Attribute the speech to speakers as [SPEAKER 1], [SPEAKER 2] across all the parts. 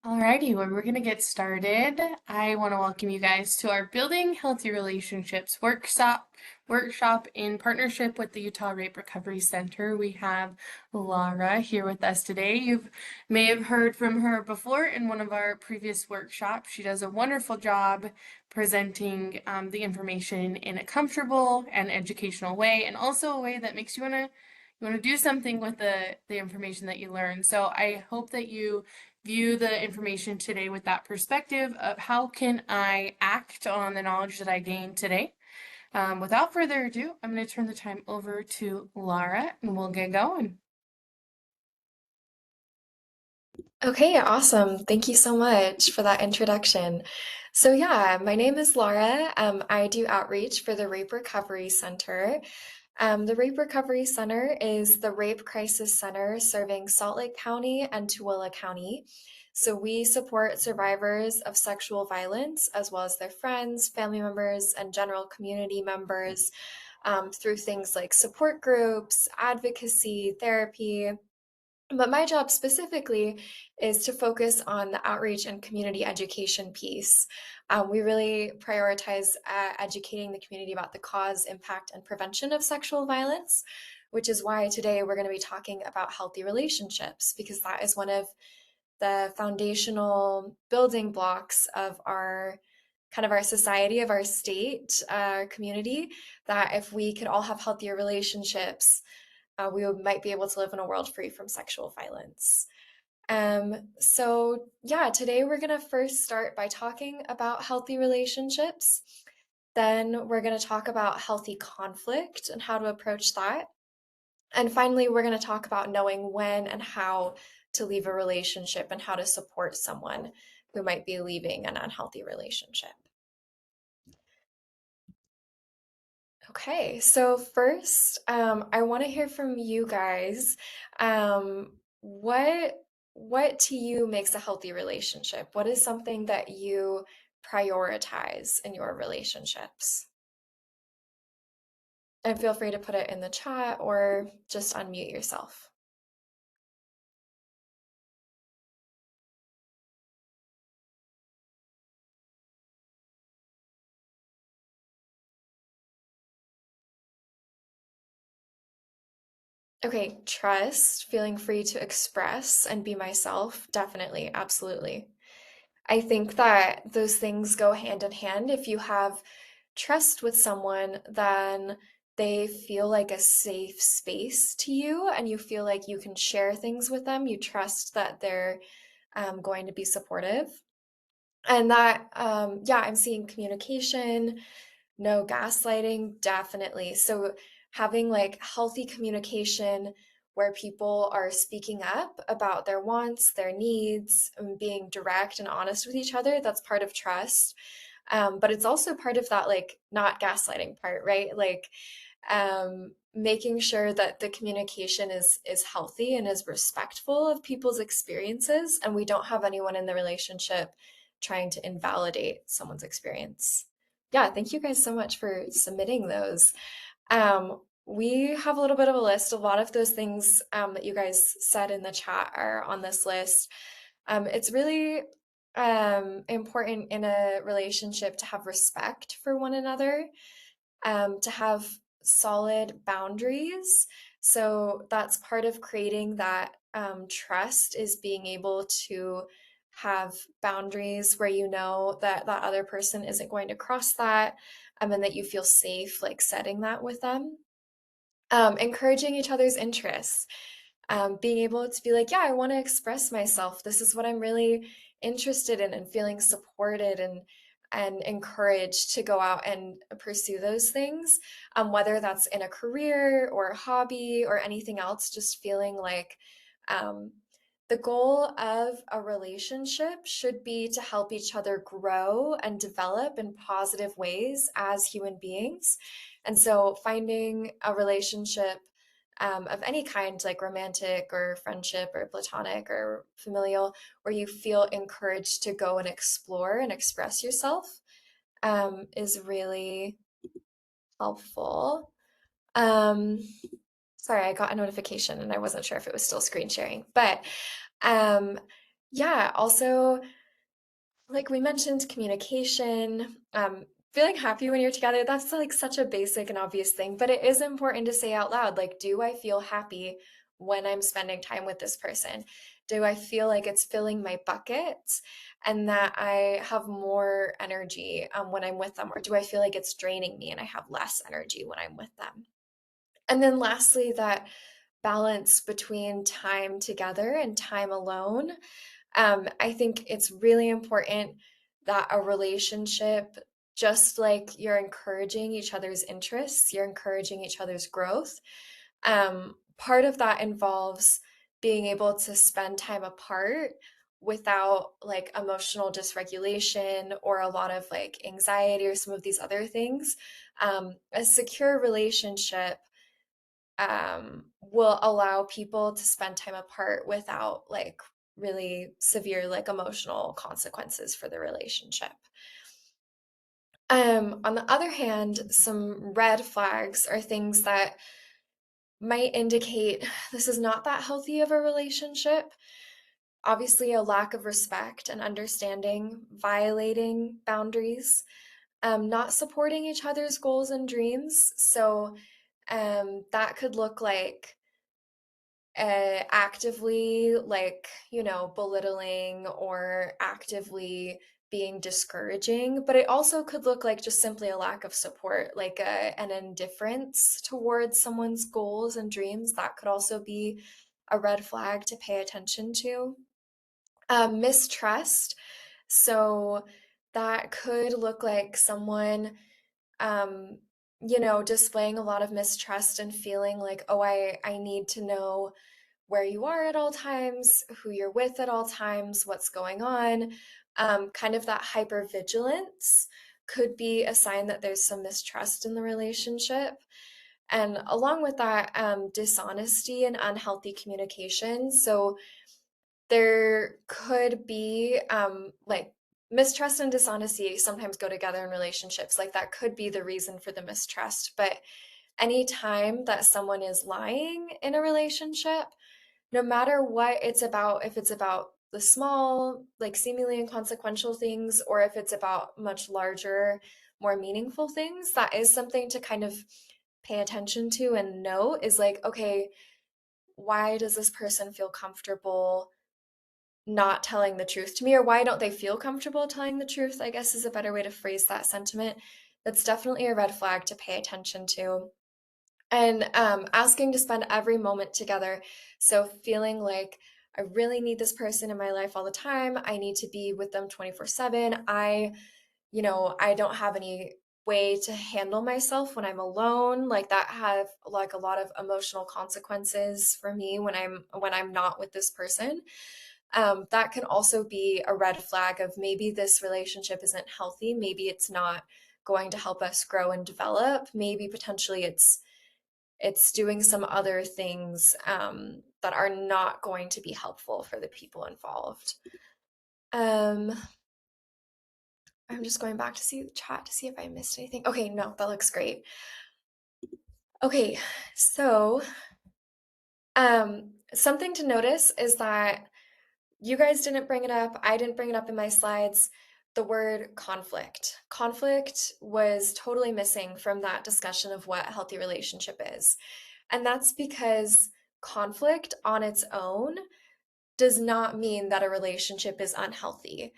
[SPEAKER 1] Alrighty, well, we're gonna get started. I want to welcome you guys to our Building Healthy Relationships workshop in partnership with the Utah Rape Recovery Center. We have Laura here with us today. You may have heard from her before in one of our previous workshops. She does a wonderful job presenting the information in a comfortable and educational way, and also a way that makes you wanna do something with the information that you learn. So I hope that you view the information today with that perspective of how can I act on the knowledge that I gained today. Without further ado, I'm going to turn the time over to Laura and we'll get going.
[SPEAKER 2] Okay, awesome. Thank you so much for that introduction. So, yeah, my name is Laura. I do outreach for the Rape Recovery Center. The Rape Recovery Center is the Rape Crisis Center serving Salt Lake County and Tooele County. So, we support survivors of sexual violence as well as their friends, family members, and general community members through things like support groups, advocacy, therapy. But my job specifically is to focus on the outreach and community education piece. We really prioritize educating the community about the cause, impact, and prevention of sexual violence, which is why today we're going to be talking about healthy relationships, because that is one of the foundational building blocks of our kind of our society, of our state, our community, that if we could all have healthier relationships, might be able to live in a world free from sexual violence. So yeah, today we're going to first start by talking about healthy relationships. Then we're going to talk about healthy conflict and how to approach that. And finally, we're going to talk about knowing when and how to leave a relationship and how to support someone who might be leaving an unhealthy relationship. Okay, so first, I want to hear from you guys. Um, what to you makes a healthy relationship? What is something that you prioritize in your relationships? And feel free to put it in the chat or just unmute yourself. Okay, trust, feeling free to express and be myself, definitely, absolutely. I think that those things go hand in hand. If you have trust with someone, then they feel like a safe space to you and you feel like you can share things with them. You trust that they're going to be supportive. And that, yeah, I'm seeing communication, no gaslighting, definitely. So having like healthy communication where people are speaking up about their wants, their needs, and being direct and honest with each other, that's part of trust. But it's also part of that like not gaslighting part, right? Like making sure that the communication is healthy and is respectful of people's experiences, and we don't have anyone in the relationship trying to invalidate someone's experience. Yeah, thank you guys so much for submitting those. We have a little bit of a list. A lot of those things that you guys said in the chat are on this list. It's really important in a relationship to have respect for one another, to have solid boundaries. So that's part of creating that trust, is being able to have boundaries where you know that that other person isn't going to cross that, and that you feel safe like setting that with them. Encouraging each other's interests, being able to be like, yeah, I want to express myself. This is what I'm really interested in, and feeling supported and encouraged to go out and pursue those things, whether that's in a career or a hobby or anything else. Just feeling like um, the goal of a relationship should be to help each other grow and develop in positive ways as human beings. And so finding a relationship of any kind, like romantic or friendship or platonic or familial, where you feel encouraged to go and explore and express yourself, is really helpful. Um, Sorry, I got a notification and I wasn't sure if it was still screen sharing, but um, Yeah, also, like we mentioned, communication, feeling happy when you're together, that's like such a basic and obvious thing, but it is important to say out loud, like, do I feel happy when I'm spending time with this person? Do I feel like it's filling my bucket and that I have more energy when I'm with them? Or do I feel like it's draining me and I have less energy when I'm with them? And then lastly, that balance between time together and time alone. I think it's really important that a relationship, just like you're encouraging each other's interests, you're encouraging each other's growth. Part of that involves being able to spend time apart without like emotional dysregulation or a lot of like anxiety or some of these other things. A secure relationship will allow people to spend time apart without like really severe like emotional consequences for the relationship. On the other hand, some red flags are things that might indicate this is not that healthy of a relationship. Obviously, a lack of respect and understanding, violating boundaries, not supporting each other's goals and dreams. So that could look like actively like belittling or actively being discouraging, but it also could look like just simply a lack of support, like an indifference towards someone's goals and dreams. That could also be a red flag to pay attention to. Mistrust, so that could look like someone um displaying a lot of mistrust and feeling like, oh, I need to know where you are at all times, who you're with at all times, what's going on. Kind of that hypervigilance could be a sign that there's some mistrust in the relationship. And along with that, dishonesty and unhealthy communication. So there could be like mistrust and dishonesty sometimes go together in relationships. Like that could be the reason for the mistrust. But anytime that someone is lying in a relationship, no matter what it's about, if it's about the small, like seemingly inconsequential things, or if it's about much larger, more meaningful things, that is something to kind of pay attention to and know is like, okay, why does this person feel comfortable not telling the truth to me? Or why don't they feel comfortable telling the truth? I guess is a better way to phrase that sentiment. That's definitely a red flag to pay attention to. And asking to spend every moment together. So feeling like I really need this person in my life all the time. I need to be with them 24/7. I don't have any way to handle myself when I'm alone. Like that have like a lot of emotional consequences for me when I'm not with this person. That can also be a red flag of maybe this relationship isn't healthy. Maybe it's not going to help us grow and develop. Maybe potentially it's doing some other things that are not going to be helpful for the people involved. Um, I'm just going back to see the chat to see if I missed anything. Okay, no, that looks great. Okay, so something to notice is that you guys didn't bring it up. I didn't bring it up in my slides. The word conflict. Conflict was totally missing from that discussion of what a healthy relationship is. And that's because conflict on its own does not mean that a relationship is unhealthy.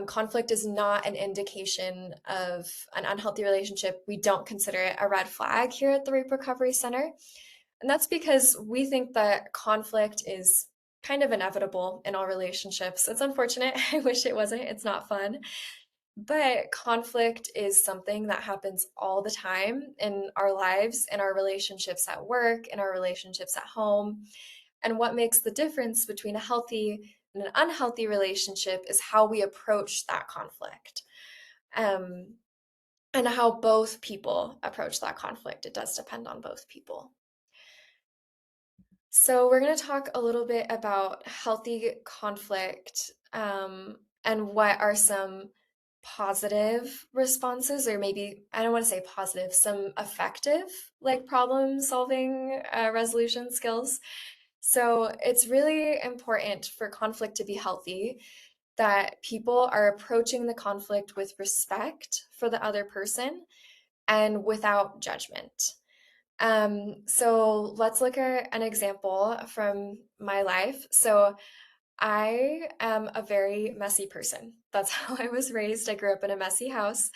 [SPEAKER 2] Conflict is not an indication of an unhealthy relationship. We don't consider it a red flag here at the Rape Recovery Center. And that's because we think that conflict is kind of inevitable in all relationships. It's unfortunate. I wish it wasn't. It's not fun. But conflict is something that happens all the time in our lives, in our relationships at work, in our relationships at home. And what makes the difference between a healthy and an unhealthy relationship is how we approach that conflict. Um, and how both people approach that conflict. It does depend on both people. So, we're going to talk a little bit about healthy conflict and what are some positive responses, or maybe I don't want to say positive, some effective like problem solving resolution skills. So it's really important for conflict to be healthy, that people are approaching the conflict with respect for the other person and without judgment. So let's look at an example from my life. So I am a very messy person. That's how I was raised. I grew up in a messy house.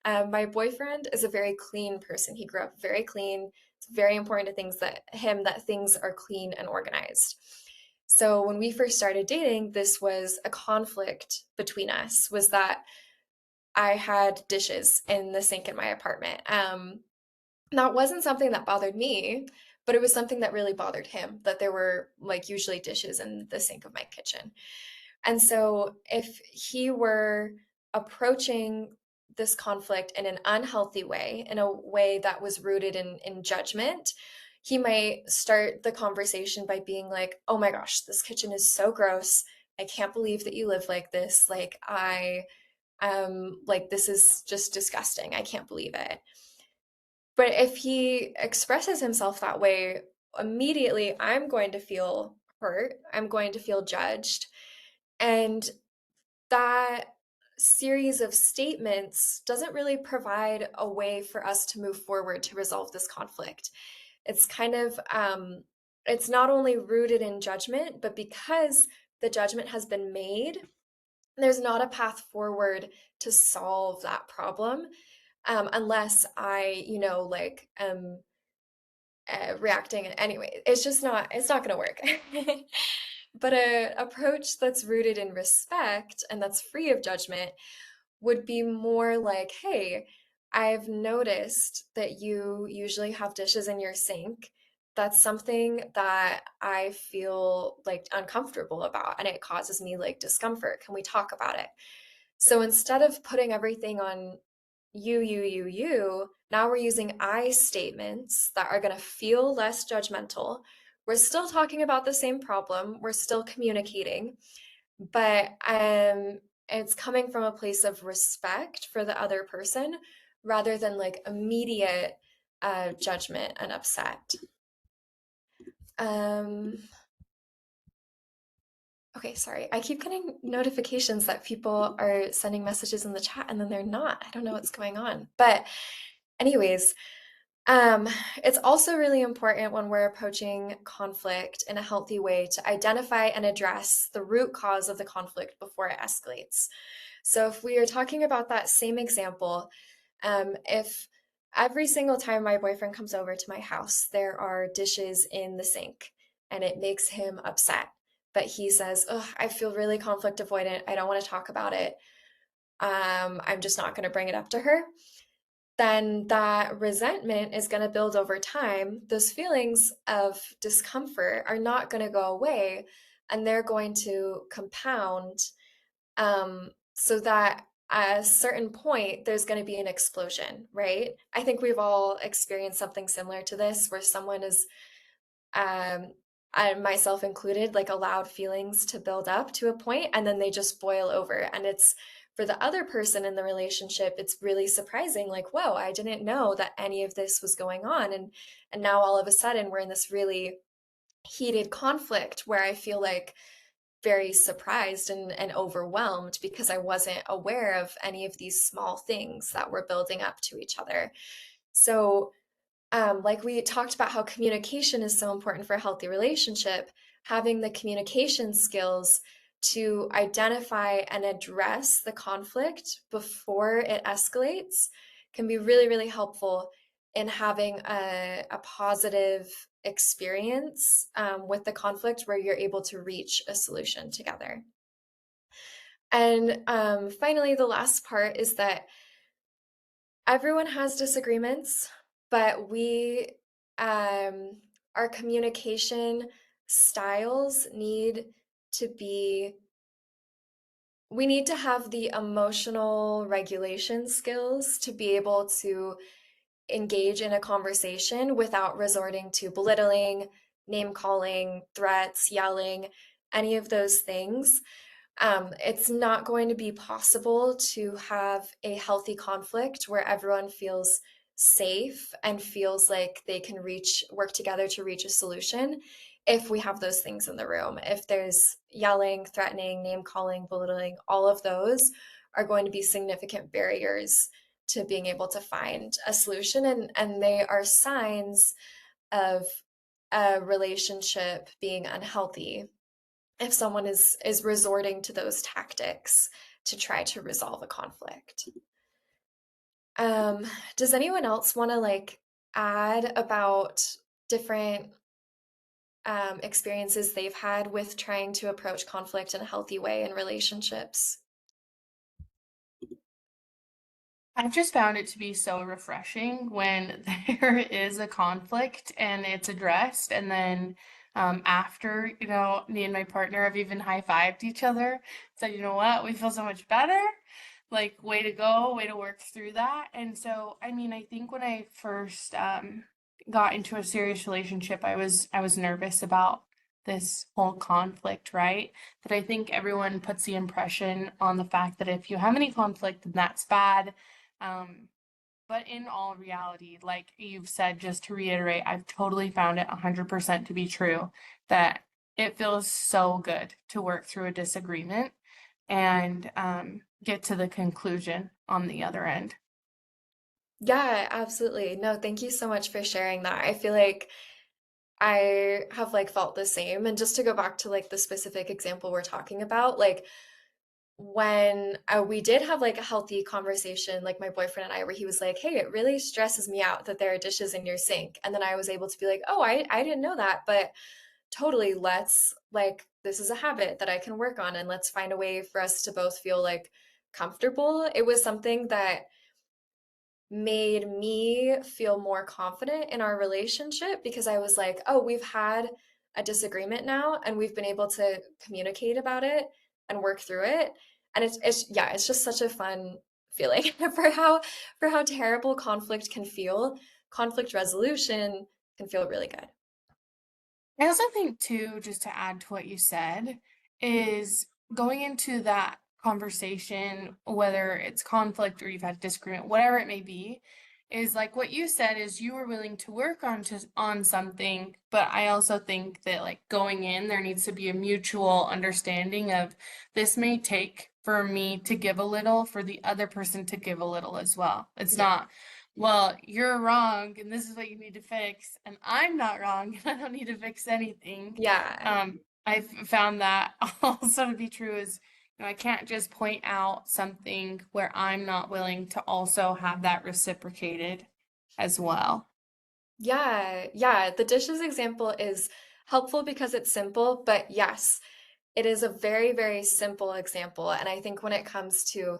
[SPEAKER 2] My boyfriend is a very clean person. He grew up very clean. It's very important to him that things are clean and organized. So when we first started dating, this was a conflict between us, was that I had dishes in the sink in my apartment. That wasn't something that bothered me, but it was something that really bothered him, that there were like usually dishes in the sink of my kitchen. And so if he were approaching this conflict in an unhealthy way, in a way that was rooted in judgment, he might start the conversation by being like, "Oh my gosh, this kitchen is so gross. I can't believe that you live like this. Like this is just disgusting. I can't believe it." But if he expresses himself that way, immediately I'm going to feel hurt. I'm going to feel judged. And that series of statements doesn't really provide a way for us to move forward to resolve this conflict. It's kind of, it's not only rooted in judgment, but because the judgment has been made, there's not a path forward to solve that problem, unless I, reacting anyway. It's not going to work. But a approach that's rooted in respect and that's free of judgment would be more like, "Hey, I've noticed that you usually have dishes in your sink. That's something that I feel like uncomfortable about and it causes me like discomfort. Can we talk about it?" So instead of putting everything on you, now we're using I statements that are going to feel less judgmental. We're still talking about the same problem, we're still communicating, but it's coming from a place of respect for the other person rather than like immediate judgment and upset. Um, okay, sorry. I keep getting notifications that people are sending messages in the chat and then they're not. I don't know what's going on. But anyways, Um, it's also really important when we're approaching conflict in a healthy way to identify and address the root cause of the conflict before it escalates. So, if we are talking about that same example, if every single time my boyfriend comes over to my house, there are dishes in the sink and it makes him upset, but he says, "Oh, I feel really conflict avoidant. I don't want to talk about it. I'm just not going to bring it up to her," then that resentment is going to build over time. Those feelings of discomfort are not going to go away and they're going to compound, so that at a certain point, there's going to be an explosion, right? I think we've all experienced something similar to this where someone is um, I, myself included, like allowed feelings to build up to a point and then they just boil over. And it's for the other person in the relationship, it's really surprising, like, whoa, I didn't know that any of this was going on. And now all of a sudden we're in this really heated conflict where I feel like very surprised and overwhelmed because I wasn't aware of any of these small things that were building up to each other. So like we talked about how communication is so important for a healthy relationship, having the communication skills to identify and address the conflict before it escalates can be really, really helpful in having a positive experience with the conflict where you're able to reach a solution together. And finally, the last part is that everyone has disagreements, but our communication styles need to be, we need to have the emotional regulation skills to be able to engage in a conversation without resorting to belittling, name calling, threats, yelling, any of those things. It's not going to be possible to have a healthy conflict where everyone feels safe and feels like they can work together to reach a solution if we have those things in the room. If there's yelling, threatening, name calling, belittling, all of those are going to be significant barriers to being able to find a solution. And they are signs of a relationship being unhealthy if someone is resorting to those tactics to try to resolve a conflict. Um, does anyone else want to like add about different experiences they've had with trying to approach conflict in a healthy way in relationships?
[SPEAKER 1] I've just found it to be so refreshing when there is a conflict and it's addressed, and then after, me and my partner have even high-fived each other, said, you know what, we feel so much better. Like, way to go, way to work through that. And so, I mean, I think when I first got into a serious relationship, I was nervous about this whole conflict, right? That I think everyone puts the impression on the fact that if you have any conflict, then that's bad. um, but in all reality, like you've said, just to reiterate, I've totally found it 100% to be true that it feels so good to work through a disagreement and get to the conclusion on the other end.
[SPEAKER 2] Yeah, absolutely. No, thank you so much for sharing that. I feel like I have like felt the same. And just to go back to like the specific example we're talking about, like when we did have like a healthy conversation, like my boyfriend and I, where he was like, "Hey, it really stresses me out that there are dishes in your sink," and then I was able to be like, "Oh, I didn't know that, but totally, let's like this is a habit that I can work on, and let's find a way for us to both feel like comfortable." It was something that made me feel more confident in our relationship because I was like, oh, we've had a disagreement now and we've been able to communicate about it and work through it. And it's yeah, it's just such a fun feeling for how terrible conflict can feel. Conflict resolution can feel really good.
[SPEAKER 1] I also think too, just to add to what you said, is going into that conversation, whether it's conflict or you've had disagreement, whatever it may be, is like what you said is you were willing to work on something, but I also think that like going in, there needs to be a mutual understanding of this may take for me to give a little, for the other person to give a little as well. It's
[SPEAKER 2] Yeah.
[SPEAKER 1] not, well, you're wrong and this is what you need to fix, and I'm not wrong and I don't need to fix anything.
[SPEAKER 2] Yeah.
[SPEAKER 1] I've found that also to be true is, I can't just point out something where I'm not willing to also have that reciprocated as well.
[SPEAKER 2] Yeah. Yeah. The dishes example is helpful because it's simple, but yes, it is a very, very simple example. And I think when it comes to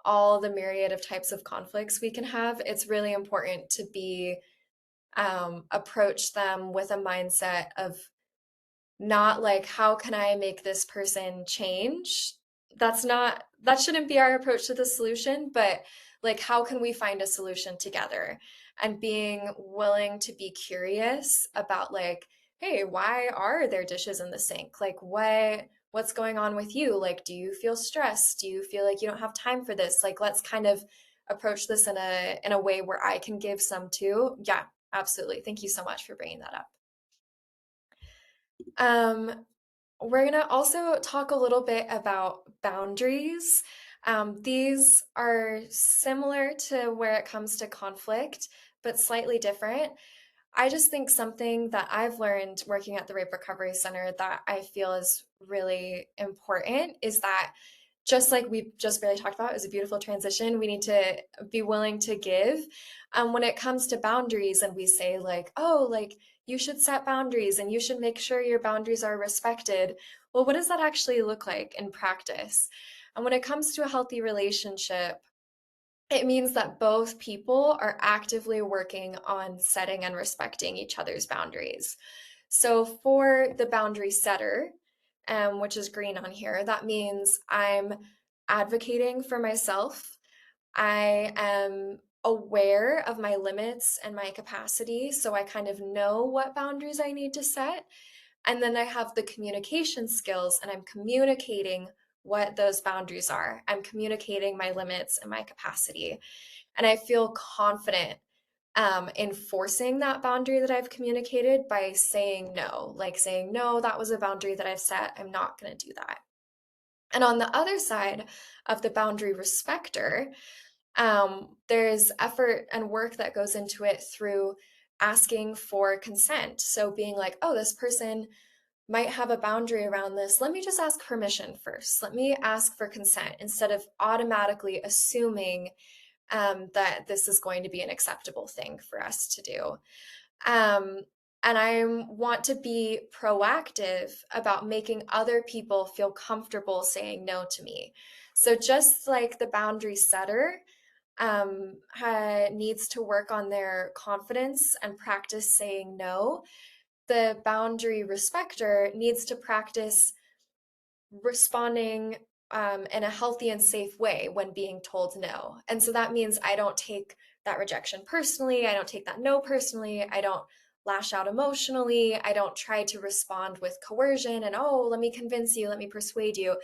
[SPEAKER 2] all the myriad of types of conflicts we can have, it's really important to be approach them with a mindset of not like, how can I make this person change? That shouldn't be our approach to the solution, but like, how can we find a solution together? And being willing to be curious about like, hey, why are there dishes in the sink? Like, what's going on with you? Like, do you feel stressed? Do you feel like you don't have time for this? Like, let's kind of approach this in a way where I can give some too. Yeah, absolutely. Thank you so much for bringing that up. Um, we're going to also talk a little bit about boundaries. These are similar to where it comes to conflict, but slightly different. I just think something that I've learned working at the Rape Recovery Center that I feel is really important is that just like we just barely talked about, is a beautiful transition. We need to be willing to give. When it comes to boundaries, and we say, like, oh, like you should set boundaries and you should make sure your boundaries are respected. Well, what does that actually look like in practice? And when it comes to a healthy relationship, it means that both people are actively working on setting and respecting each other's boundaries. So for the boundary setter, which is green on here, that means I'm advocating for myself. I am aware of my limits and my capacity, so I kind of know what boundaries I need to set. And then I have the communication skills and I'm communicating what those boundaries are. I'm communicating my limits and my capacity. And I feel confident enforcing that boundary that I've communicated by saying no, like saying, no, that was a boundary that I've set. I'm not going to do that. And on the other side of the boundary respecter, there's effort and work that goes into it through asking for consent. So being like, oh, this person might have a boundary around this. Let me just ask permission first. Let me ask for consent instead of automatically assuming that this is going to be an acceptable thing for us to do. Um, and I want to be proactive about making other people feel comfortable saying no to me. So just like the boundary setter needs to work on their confidence and practice saying no, the boundary respecter needs to practice responding in a healthy and safe way when being told no. And so that means I don't take that rejection personally. I don't take that no personally. I don't lash out emotionally. I don't try to respond with coercion and, oh, let me convince you, let me persuade you.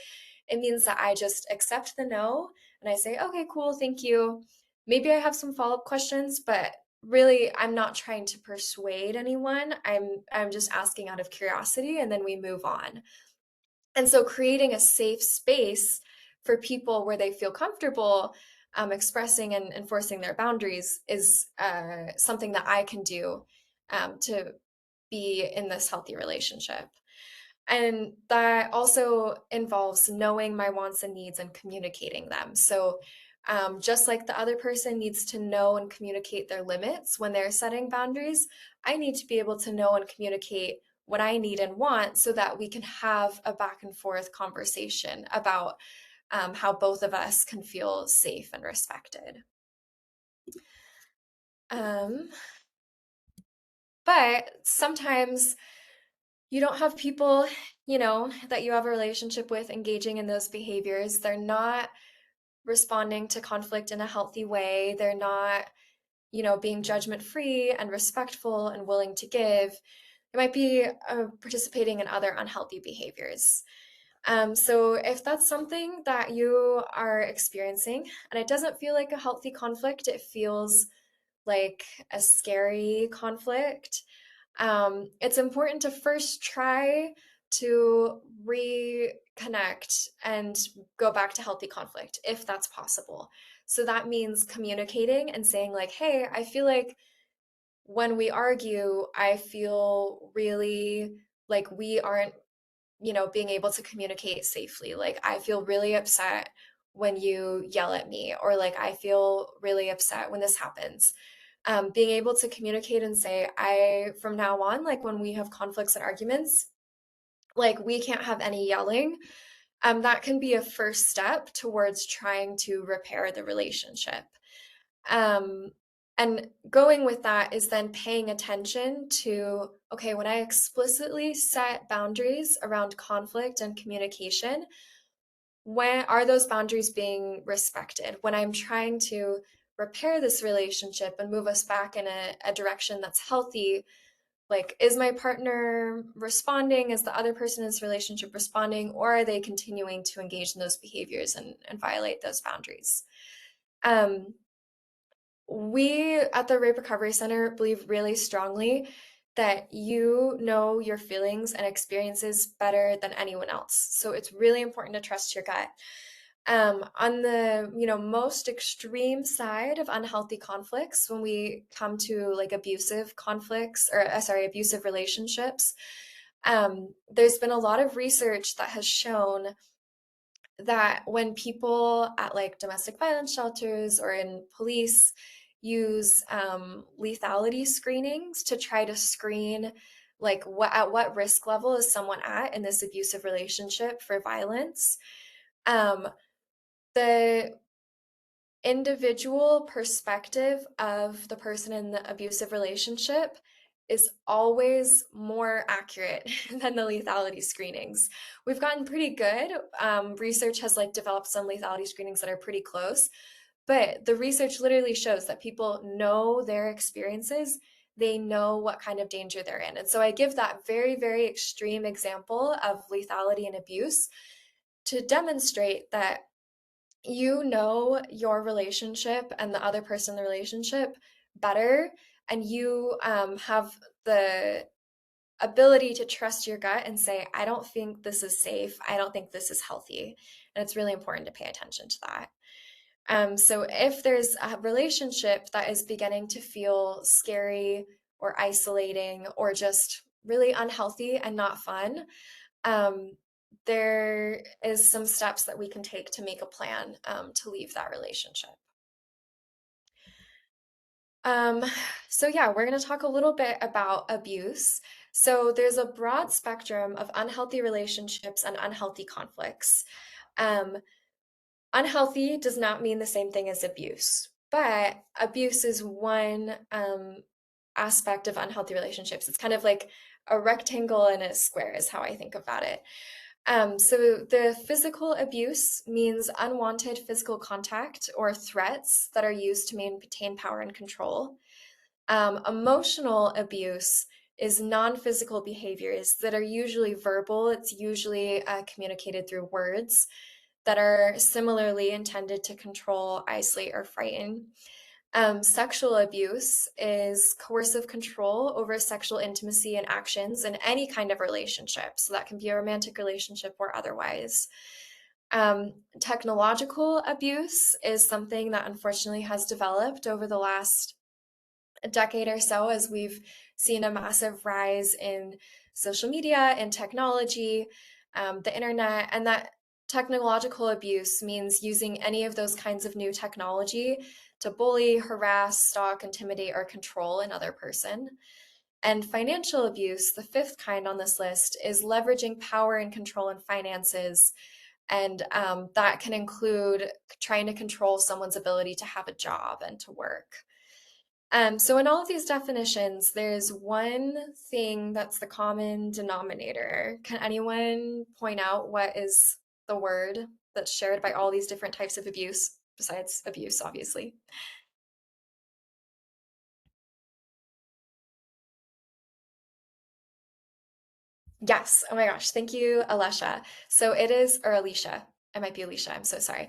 [SPEAKER 2] It means that I just accept the no and I say, okay, cool, thank you. Maybe I have some follow-up questions, but really I'm not trying to persuade anyone. I'm just asking out of curiosity and then we move on. And so creating a safe space for people where they feel comfortable expressing and enforcing their boundaries is something that I can do to be in this healthy relationship. And that also involves knowing my wants and needs and communicating them. So, just like the other person needs to know and communicate their limits when they're setting boundaries, I need to be able to know and communicate what I need and want so that we can have a back and forth conversation about how both of us can feel safe and respected. Um, but sometimes you don't have people, that you have a relationship with engaging in those behaviors. They're not responding to conflict in a healthy way. They're not, being judgment free and respectful and willing to give. They might be participating in other unhealthy behaviors. So if that's something that you are experiencing and it doesn't feel like a healthy conflict, it feels like a scary conflict, it's important to first try to reconnect and go back to healthy conflict if that's possible. So that means communicating and saying, like, hey, I feel like when we argue, I feel really like we aren't, being able to communicate safely. Like, I feel really upset when you yell at me, or like, I feel really upset when this happens. Being able to communicate and say, from now on, like when we have conflicts and arguments, like we can't have any yelling. That can be a first step towards trying to repair the relationship. Um, and going with that is then paying attention to, okay, when I explicitly set boundaries around conflict and communication, when are those boundaries being respected? When I'm trying to repair this relationship and move us back in a direction that's healthy, like, is my partner responding? Is the other person in this relationship responding? Or are they continuing to engage in those behaviors and violate those boundaries? Um, we at the Rape Recovery Center believe really strongly that you know your feelings and experiences better than anyone else. So it's really important to trust your gut. On the most extreme side of unhealthy conflicts, when we come to like abusive conflicts or abusive relationships, there's been a lot of research that has shown that when people at like domestic violence shelters or in police use lethality screenings to try to screen like what risk level is someone at in this abusive relationship for violence, um, the individual perspective of the person in the abusive relationship is always more accurate than the lethality screenings. We've gotten pretty good. Research has like developed some lethality screenings that are pretty close, but the research literally shows that people know their experiences. They know what kind of danger they're in. And so I give that very, very extreme example of lethality and abuse to demonstrate that you know your relationship and the other person in the relationship better, and you have the ability to trust your gut and say, I don't think this is safe. I don't think this is healthy. And it's really important to pay attention to that. So if there's a relationship that is beginning to feel scary or isolating or just really unhealthy and not fun, um, there is some steps that we can take to make a plan to leave that relationship. Um, so yeah, we're going to talk a little bit about abuse. So there's a broad spectrum of unhealthy relationships and unhealthy conflicts. Um, Unhealthy does not mean the same thing as abuse, but abuse is one aspect of unhealthy relationships. It's kind of like a rectangle and a square, is how I think about it. So the physical abuse means unwanted physical contact or threats that are used to maintain power and control. Emotional abuse is non-physical behaviors that are usually verbal. It's usually communicated through words that are similarly intended to control, isolate, or frighten. Sexual abuse is coercive control over sexual intimacy and actions in any kind of relationship. So that can be a romantic relationship or otherwise. Technological abuse is something that unfortunately has developed over the last a decade or so as we've seen a massive rise in social media and technology, the internet, and that technological abuse means using any of those kinds of new technology to bully, harass, stalk, intimidate, or control another person. And financial abuse, the fifth kind on this list, is leveraging power and control in finances. And that can include trying to control someone's ability to have a job and to work. So in all of these definitions, there's one thing that's the common denominator. Can anyone point out what is the word that's shared by all these different types of abuse, besides abuse, obviously? Yes. Oh my gosh. Thank you, Alesha. So it is, or Alicia. It might be Alicia. I'm so sorry.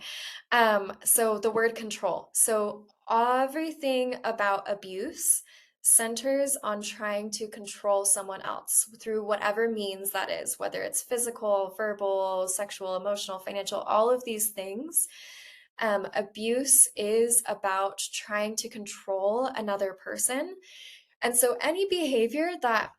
[SPEAKER 2] So the word control. So everything about abuse centers on trying to control someone else through whatever means that is, whether it's physical, verbal, sexual, emotional, financial, all of these things. Abuse is about trying to control another person. And so any behavior that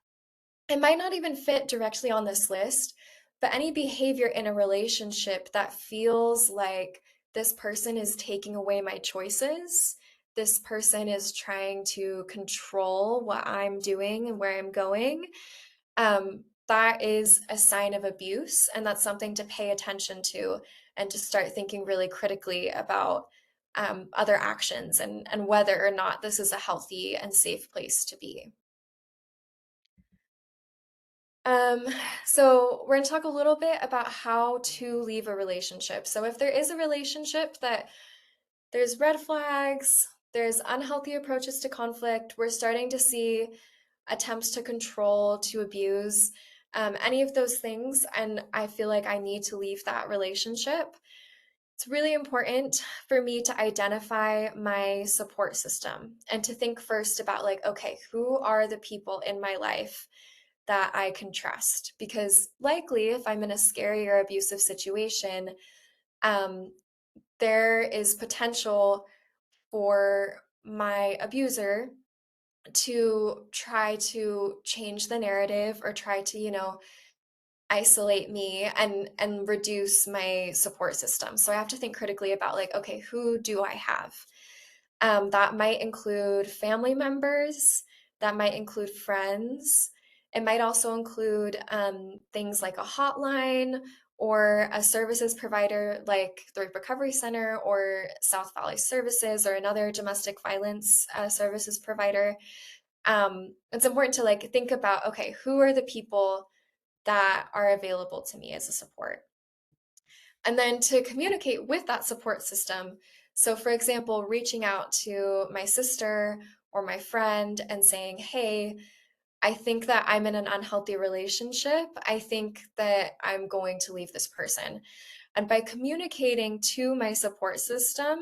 [SPEAKER 2] it might not even fit directly on this list, but any behavior in a relationship that feels like this person is taking away my choices, this person is trying to control what I'm doing and where I'm going, that is a sign of abuse. And that's something to pay attention to and to start thinking really critically about other actions and whether or not this is a healthy and safe place to be. Um, so we're going to talk a little bit about how to leave a relationship. So if there is a relationship that there's red flags, there's unhealthy approaches to conflict, we're starting to see attempts to control, to abuse, any of those things, and I feel like I need to leave that relationship. It's really important for me to identify my support system and to think first about, like, okay, who are the people in my life that I can trust? Because likely, if I'm in a scary or abusive situation, um, there is potential for my abuser to try to change the narrative or try to, isolate me and reduce my support system. So I have to think critically about, like, okay, who do I have? That might include family members, that might include friends. It might also include things like a hotline or a services provider like the Recovery Center or South Valley Services or another domestic violence services provider. It's important to, like, think about, okay, who are the people that are available to me as a support? And then to communicate with that support system. So, for example, reaching out to my sister or my friend and saying, hey, I think that I'm in an unhealthy relationship. I think that I'm going to leave this person. And by communicating to my support system,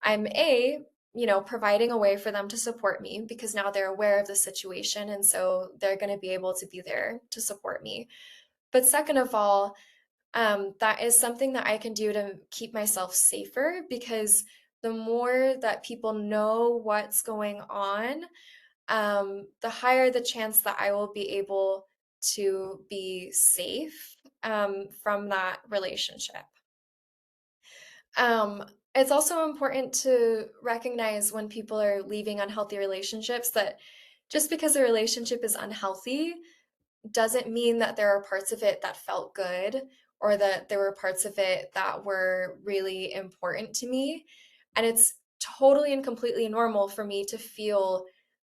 [SPEAKER 2] I'm providing a way for them to support me because now they're aware of the situation. And so they're going to be able to be there to support me. But second of all, that is something that I can do to keep myself safer because the more that people know what's going on, the higher the chance that I will be able to be safe from that relationship. Um, it's also important to recognize when people are leaving unhealthy relationships that just because a relationship is unhealthy doesn't mean that there are parts of it that felt good or that there were parts of it that were really important to me. And it's totally and completely normal for me to feel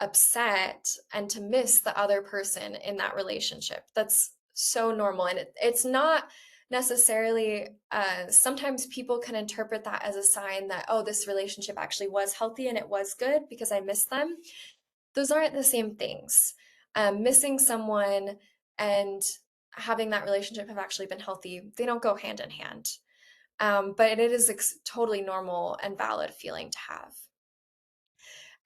[SPEAKER 2] upset and to miss the other person in that relationship. That's so normal. And it's not necessarily, sometimes people can interpret that as a sign that, oh, this relationship actually was healthy and it was good because I missed them. Those aren't the same things. Missing someone and having that relationship have actually been healthy, they don't go hand in hand. But it is totally normal and valid feeling to have.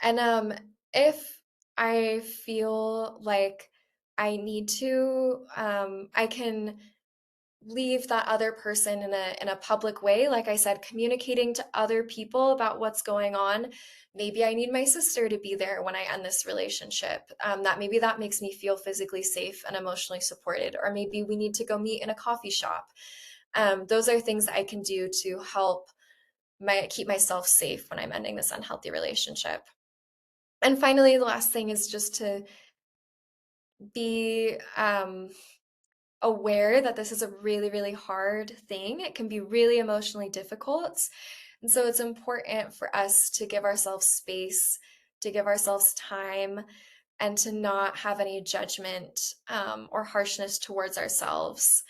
[SPEAKER 2] And if I feel like I need to, I can leave that other person in a public way. Like I said, communicating to other people about what's going on. Maybe I need my sister to be there when I end this relationship. That maybe that makes me feel physically safe and emotionally supported. Or maybe we need to go meet in a coffee shop. Those are things that I can do to help keep myself safe when I'm ending this unhealthy relationship. And finally, the last thing is just to be aware that this is a really, really hard thing. It can be really emotionally difficult. And so it's important for us to give ourselves space, to give ourselves time, and to not have any judgment or harshness towards ourselves.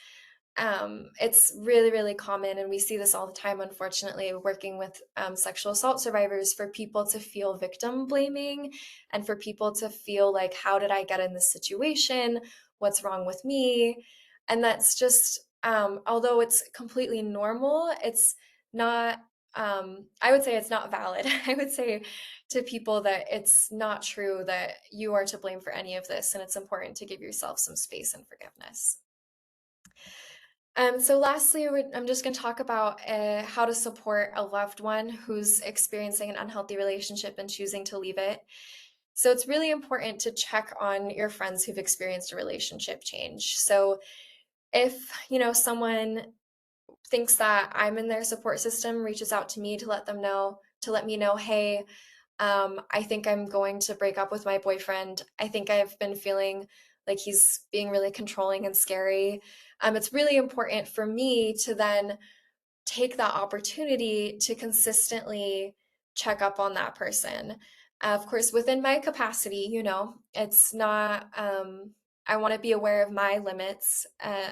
[SPEAKER 2] It's really, really common, and we see this all the time, unfortunately, working with sexual assault survivors, for people to feel victim blaming and for people to feel like, how did I get in this situation? What's wrong with me? And that's just, although it's completely normal, it's not, I would say it's not valid. I would say to people that it's not true that you are to blame for any of this, and it's important to give yourself some space and forgiveness. So lastly, I'm just going to talk about how to support a loved one who's experiencing an unhealthy relationship and choosing to leave it. So it's really important to check on your friends who've experienced a relationship change. So if, someone thinks that I'm in their support system, reaches out to me to let me know, hey, I think I'm going to break up with my boyfriend. I think I've been feeling like he's being really controlling and scary. It's really important for me to then take that opportunity to consistently check up on that person. Of course, within my capacity, it's not, I want to be aware of my limits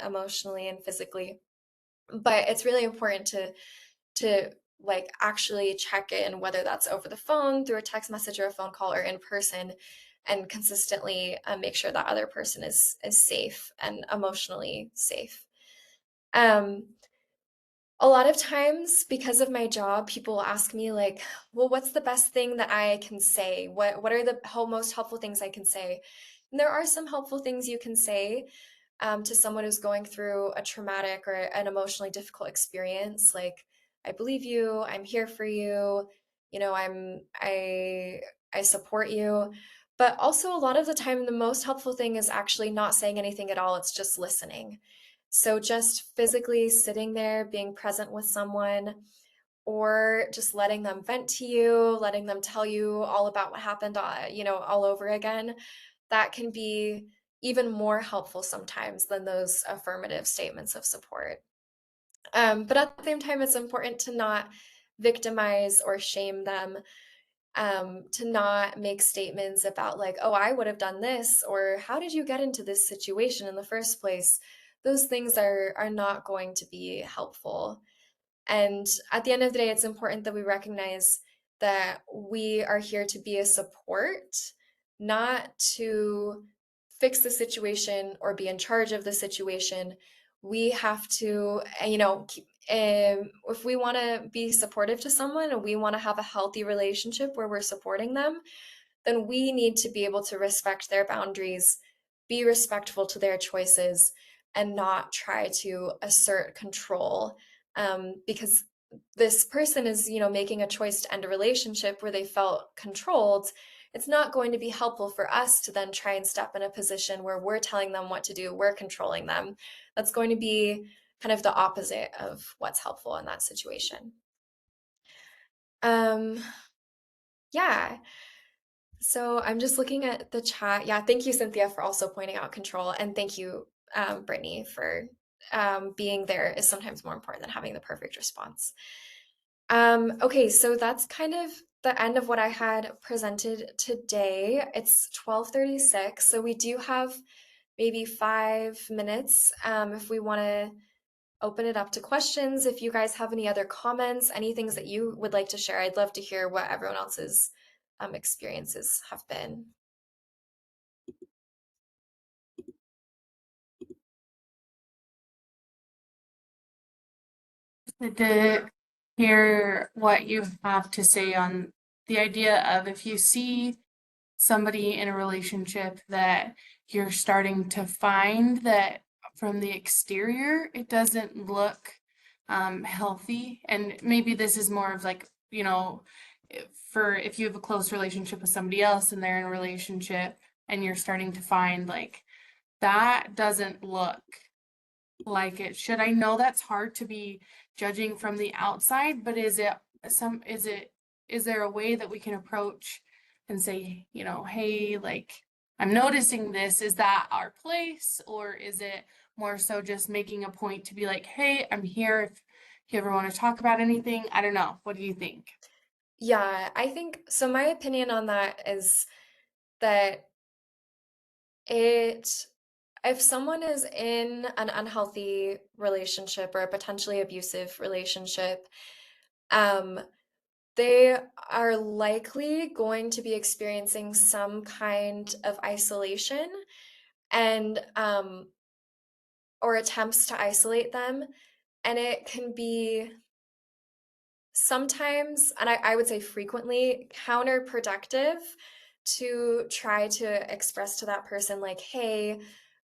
[SPEAKER 2] emotionally and physically, but it's really important to like actually check in, whether that's over the phone, through a text message or a phone call, or in person, and consistently make sure that other person is safe and emotionally safe. Um, a lot of times, because of my job, people will ask me like, well, what's the best thing that I can say? What are the most helpful things I can say? And there are some helpful things you can say to someone who's going through a traumatic or an emotionally difficult experience. Like, I believe you, I'm here for you, I support you. But also, a lot of the time, the most helpful thing is actually not saying anything at all. It's just listening. So just physically sitting there, being present with someone, or just letting them vent to you, letting them tell you all about what happened, all over again, that can be even more helpful sometimes than those affirmative statements of support. But at the same time, it's important to not victimize or shame them, to not make statements about like, oh, I would have done this, or how did you get into this situation in the first place? Those things are not going to be helpful. And at the end of the day, it's important that we recognize that we are here to be a support, not to fix the situation or be in charge of the situation. We have to, if we want to be supportive to someone and we want to have a healthy relationship where we're supporting them, then we need to be able to respect their boundaries, be respectful to their choices, and not try to assert control. Because this person is, making a choice to end a relationship where they felt controlled. It's not going to be helpful for us to then try and step in a position where we're telling them what to do, we're controlling them. That's going to be kind of the opposite of what's helpful in that situation. Um, yeah. So I'm just looking at the chat. Yeah, thank you, Cynthia, for also pointing out control. And thank you, Brittany, for being there is sometimes more important than having the perfect response. Okay, so that's kind of the end of what I had presented today. It's 12:36, so we do have maybe 5 minutes if we want to open it up to questions. If you guys have any other comments, any things that you would like to share, I'd love to hear what everyone else's experiences have been.
[SPEAKER 1] To hear what you have to say on the idea of if you see somebody in a relationship that you're starting to find that from the exterior it doesn't look healthy, and maybe this is more of like, for if you have a close relationship with somebody else and they're in a relationship and you're starting to find like that doesn't look like it should. I know that's hard to be judging from the outside, but is there a way that we can approach and say, hey, like I'm noticing this, is that our place? Or is it more so just making a point to be like, hey, I'm here if you ever want to talk about anything? I don't know. What do you think?
[SPEAKER 2] Yeah, I think so. My opinion on that is that it, if someone is in an unhealthy relationship or a potentially abusive relationship, um, they are likely going to be experiencing some kind of isolation and or attempts to isolate them. And it can be sometimes, and I would say frequently, counterproductive to try to express to that person, like, hey,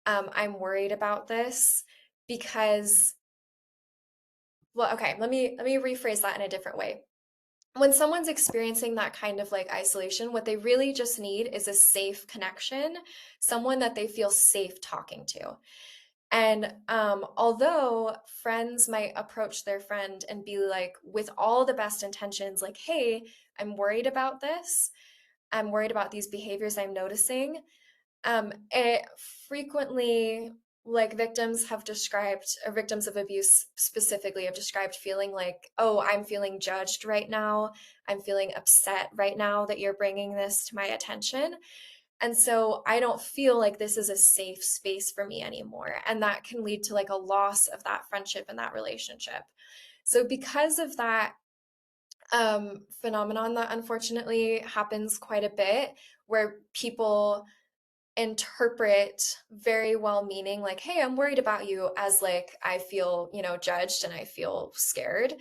[SPEAKER 2] I'm worried about this because, well, okay, let me rephrase that in a different way. When someone's experiencing that kind of like isolation, what they really just need is a safe connection, someone that they feel safe talking to. And although friends might approach their friend and be like, with all the best intentions, like, hey, I'm worried about this. I'm worried about these behaviors I'm noticing. It frequently, like victims have described, or victims of abuse specifically have described feeling like, oh, I'm feeling judged right now. I'm feeling upset right now that you're bringing this to my attention. And so I don't feel like this is a safe space for me anymore. And that can lead to like a loss of that friendship and that relationship. So, because of that phenomenon that unfortunately happens quite a bit, where people interpret very well meaning, like, hey, I'm worried about you, as like, I feel, judged and I feel scared.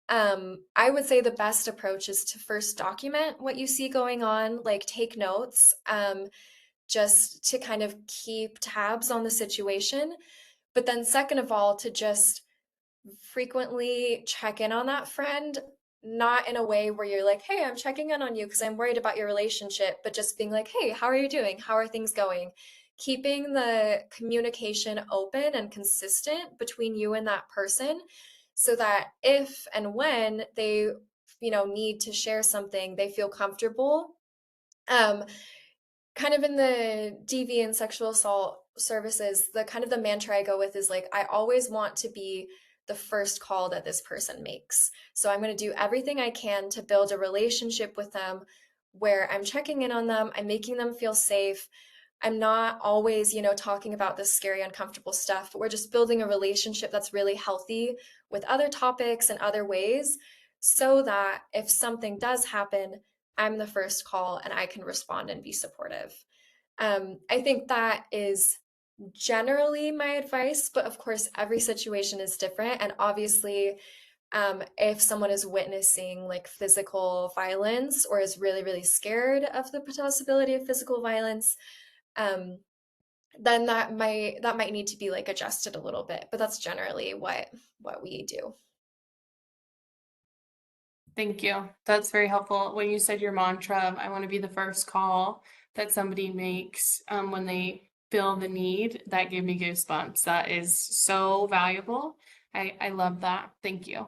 [SPEAKER 2] I would say the best approach is to first document what you see going on, like take notes, just to kind of keep tabs on the situation. But then, second of all, to just frequently check in on that friend, not in a way where you're like, hey, I'm checking in on you because I'm worried about your relationship, but just being like, hey, how are you doing? How are things going? Keeping the communication open and consistent between you and that person so that if and when they, need to share something, they feel comfortable. Um, Kind of in the DV and sexual assault services, the kind of the mantra I go with is like, I always want to be the first call that this person makes. So I'm going to do everything I can to build a relationship with them where I'm checking in on them, I'm making them feel safe. I'm not always, talking about this scary, uncomfortable stuff, but we're just building a relationship that's really healthy with other topics and other ways so that if something does happen, I'm the first call and I can respond and be supportive. I think that is generally my advice, but of course, every situation is different. And obviously, if someone is witnessing like physical violence or is really, really scared of the possibility of physical violence, um, then that might need to be like adjusted a little bit. But that's generally what we do.
[SPEAKER 1] Thank you. That's very helpful. When you said your mantra of I want to be the first call that somebody makes when they feel the need, that gave me goosebumps. That is so valuable. I love that. Thank you.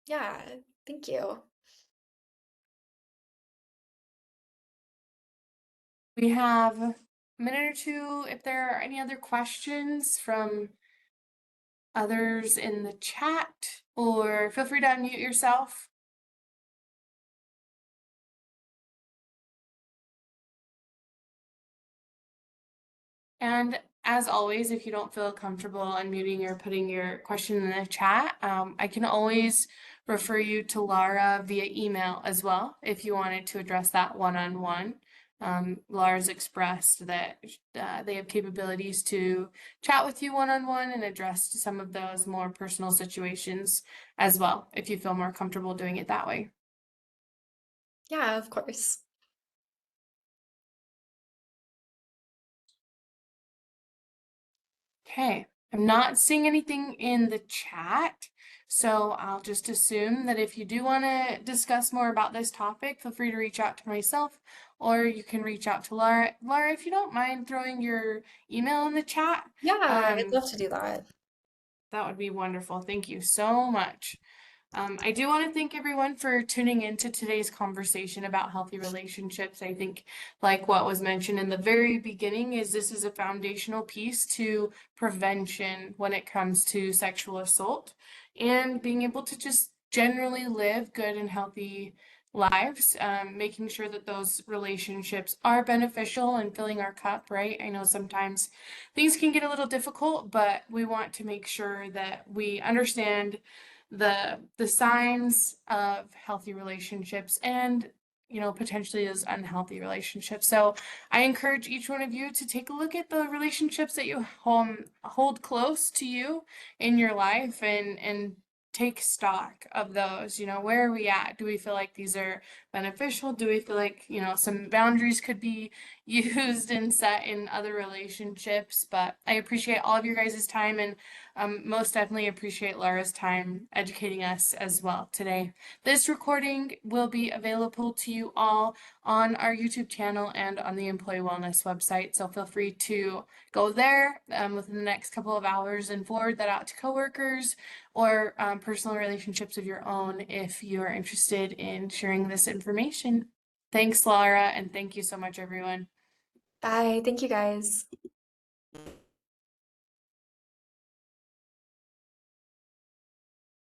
[SPEAKER 2] Yeah, thank you.
[SPEAKER 1] We have a minute or two if there are any other questions from others in the chat, or feel free to unmute yourself. And as always, if you don't feel comfortable unmuting or putting your question in the chat, I can always refer you to Lara via email as well if you wanted to address that one-on-one. Lara's expressed that they have capabilities to chat with you one-on-one and address some of those more personal situations as well, if you feel more comfortable doing it that way.
[SPEAKER 2] Yeah, of course.
[SPEAKER 1] Okay, I'm not seeing anything in the chat, so I'll just assume that if you do want to discuss more about this topic, feel free to reach out to myself or you can reach out to Laura. Laura, if you don't mind throwing your email in the chat,
[SPEAKER 2] Yeah, I'd
[SPEAKER 1] um,
[SPEAKER 2] love to do that.
[SPEAKER 1] that would be wonderful. Thank you so much. I do want to thank everyone for tuning into today's conversation about healthy relationships. I think, like what was mentioned in the very beginning, is this is a foundational piece to prevention when it comes to sexual assault and being able to just generally live good and healthy lives, making sure that those relationships are beneficial and filling our cup, right? I know sometimes things can get a little difficult, but we want to make sure that we understand the signs of healthy relationships and potentially those unhealthy relationships. So I encourage each one of you to take a look at the relationships that you hold close to you in your life and take stock of those. Where are we at? Do we feel like these are beneficial? Do we feel like some boundaries could be used and set in other relationships? But I appreciate all of your guys' time and most definitely appreciate Laura's time educating us as well today. This recording will be available to you all on our YouTube channel and on the Employee Wellness website. So feel free to go there within the next couple of hours and forward that out to coworkers or personal relationships of your own if you are interested in sharing this information. Thanks, Laura, and thank you so much, everyone.
[SPEAKER 2] Bye. Thank you guys.